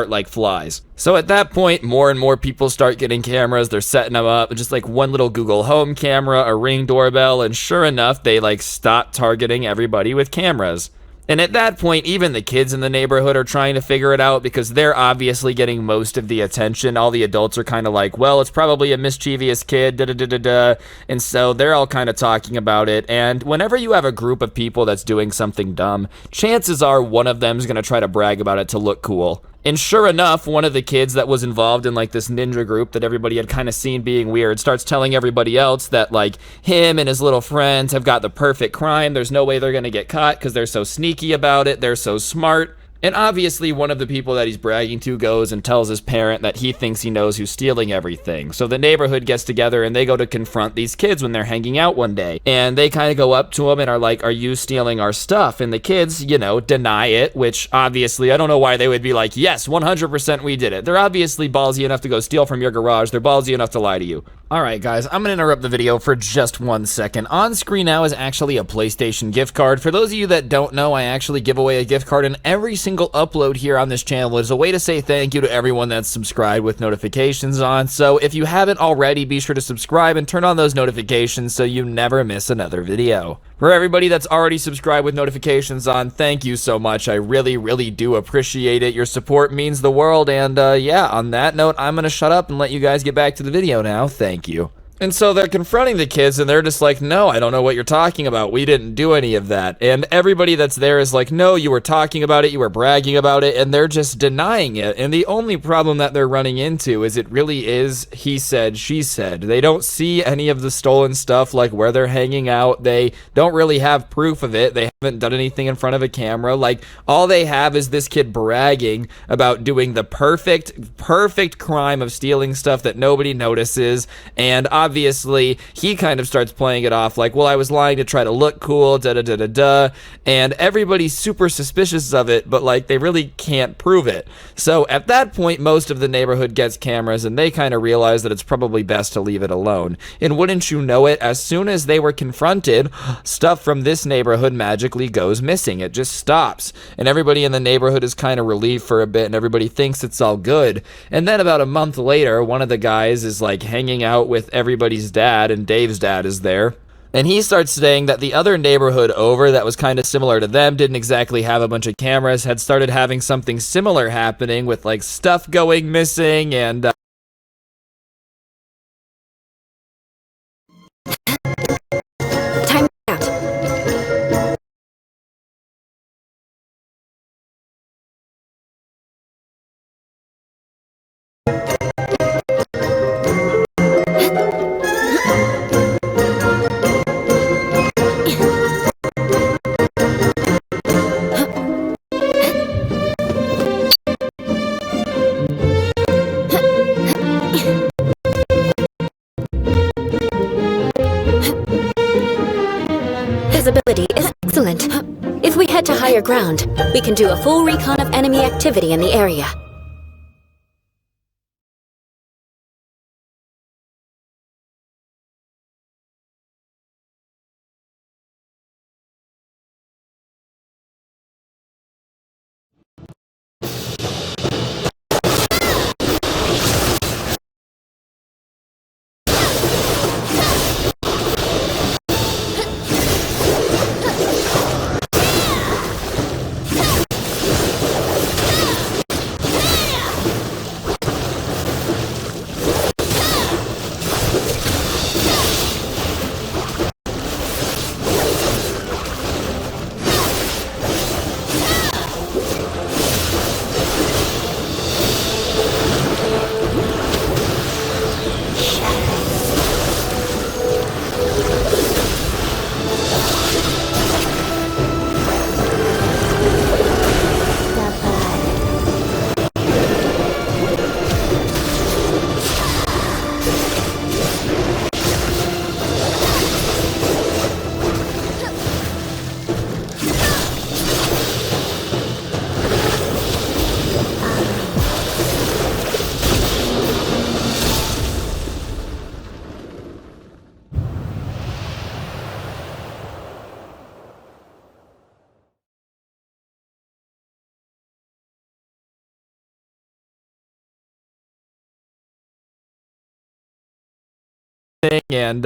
like flies. So at that point, more and more people start getting cameras. They're setting them up, just like one little Google Home camera, a Ring doorbell, and sure enough, they like stop targeting everybody with cameras. And at that point, even the kids in the neighborhood are trying to figure it out because they're obviously getting most of the attention. All the adults are kind of like, well, it's probably a mischievous kid, da-da-da-da-da. And so they're all kind of talking about it. And whenever you have a group of people that's doing something dumb, chances are one of them is going to try to brag about it to look cool. And sure enough, one of the kids that was involved in like this ninja group that everybody had kind of seen being weird starts telling everybody else that like him and his little friends have got the perfect crime. There's no way they're going to get caught because they're so sneaky about it. They're so smart. And obviously one of the people that he's bragging to goes and tells his parent that he thinks he knows who's stealing everything. So the neighborhood gets together and they go to confront these kids when they're hanging out one day. And they kind of go up to him and are like, are you stealing our stuff? And the kids, you know, deny it, which obviously I don't know why they would be like, yes, 100% we did it. They're obviously ballsy enough to go steal from your garage. They're ballsy enough to lie to you. Alright guys, I'm gonna interrupt the video for just 1 second. On screen now is actually a PlayStation gift card. For those of you that don't know, I actually give away a gift card in every single upload here on this channel. It's a way to say thank you to everyone that's subscribed with notifications on. So if you haven't already, be sure to subscribe and turn on those notifications so you never miss another video. For everybody that's already subscribed with notifications on, thank you so much. I really do appreciate it. Your support means the world. And yeah, on that note, I'm gonna shut up and let you guys get back to the video now. Thank you. And so they're confronting the kids and they're just like, no, I don't know what you're talking about. We didn't do any of that. And everybody that's there is like, no, you were talking about it. You were bragging about it. And they're just denying it. And the only problem that they're running into is it really is he said, she said. They don't see any of the stolen stuff, like where they're hanging out. They don't really have proof of it. They haven't done anything in front of a camera. Like all they have is this kid bragging about doing the perfect crime of stealing stuff that nobody notices. And obviously, he kind of starts playing it off like, well, I was lying to try to look cool, da-da-da-da-da, and everybody's super suspicious of it, but like, they really can't prove it. So at that point, most of the neighborhood gets cameras, and they kind of realize that it's probably best to leave it alone. And wouldn't you know it, as soon as they were confronted, stuff from this neighborhood magically goes missing. It just stops. And everybody in the neighborhood is kind of relieved for a bit, and everybody thinks it's all good. And then about a month later, one of the guys is like hanging out with everybody's dad, and Dave's dad is there. And he starts saying that the other neighborhood over that was kind of similar to them didn't exactly have a bunch of cameras, had started having something similar happening with like stuff going missing and Time out. Visibility is excellent. If we head to higher ground, we can do a full recon of enemy activity in the area. and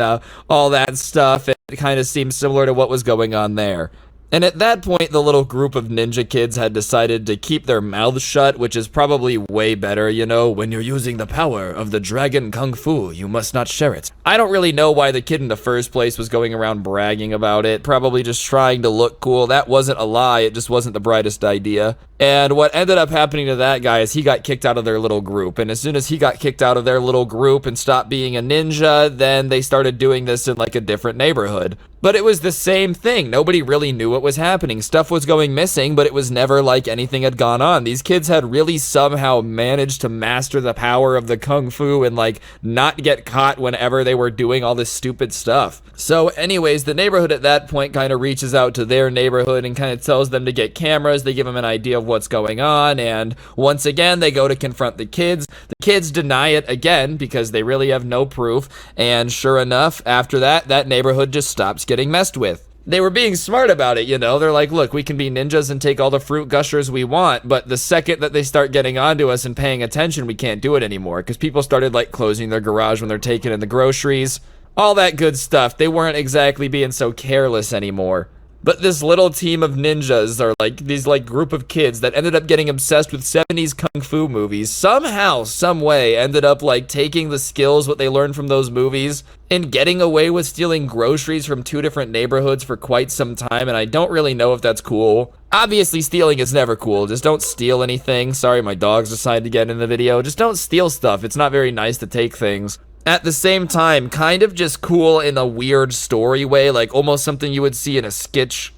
all that stuff. It kind of seems similar to what was going on there. And at that point, the little group of ninja kids had decided to keep their mouths shut, which is probably way better, you know? When you're using the power of the dragon kung fu, you must not share it. I don't really know why the kid in the first place was going around bragging about it, probably just trying to look cool. That wasn't a lie, it just wasn't the brightest idea. And what ended up happening to that guy is he got kicked out of their little group. And as soon as he got kicked out of their little group and stopped being a ninja, then they started doing this in like a different neighborhood. But it was the same thing. Nobody really knew what was happening. Stuff was going missing, but it was never like anything had gone on. These kids had really somehow managed to master the power of the kung fu and like not get caught whenever they were doing all this stupid stuff. So anyways, the neighborhood at that point kind of reaches out to their neighborhood and kind of tells them to get cameras. They give them an idea of what's going on, and once again they go to confront the kids. The kids deny it again because they really have no proof, and sure enough, after that neighborhood just stops getting messed with. They were being smart about it, you know. They're like, look, we can be ninjas and take all the fruit gushers we want, but the second that they start getting onto us and paying attention, we can't do it anymore, because people started like closing their garage when they're taking in the groceries, all that good stuff. They weren't exactly being so careless anymore. But this little team of ninjas, are like these like group of kids that ended up getting obsessed with 70s kung fu movies, somehow, some way ended up like taking the skills, what they learned from those movies, and getting away with stealing groceries from 2 different neighborhoods for quite some time, and I don't really know if that's cool. Obviously, stealing is never cool. Just don't steal anything. Sorry, my dogs decided to get in the video. Just don't steal stuff. It's not very nice to take things. At the same time, kind of just cool in a weird story way, like almost something you would see in a sketch,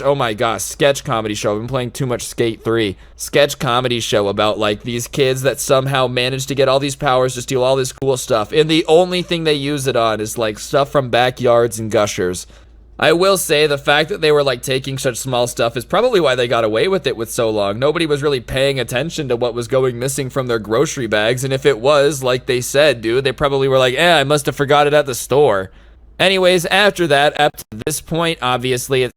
oh my gosh, sketch comedy show. I've been playing too much Skate 3. Sketch comedy show about like these kids that somehow managed to get all these powers to steal all this cool stuff, and the only thing they use it on is like stuff from backyards and gushers. I will say the fact that they were like taking such small stuff is probably why they got away with it with so long. Nobody was really paying attention to what was going missing from their grocery bags, and if it was, like they said, dude, they probably were like, I must have forgot it at the store. Anyways, after that, up to this point, obviously, it's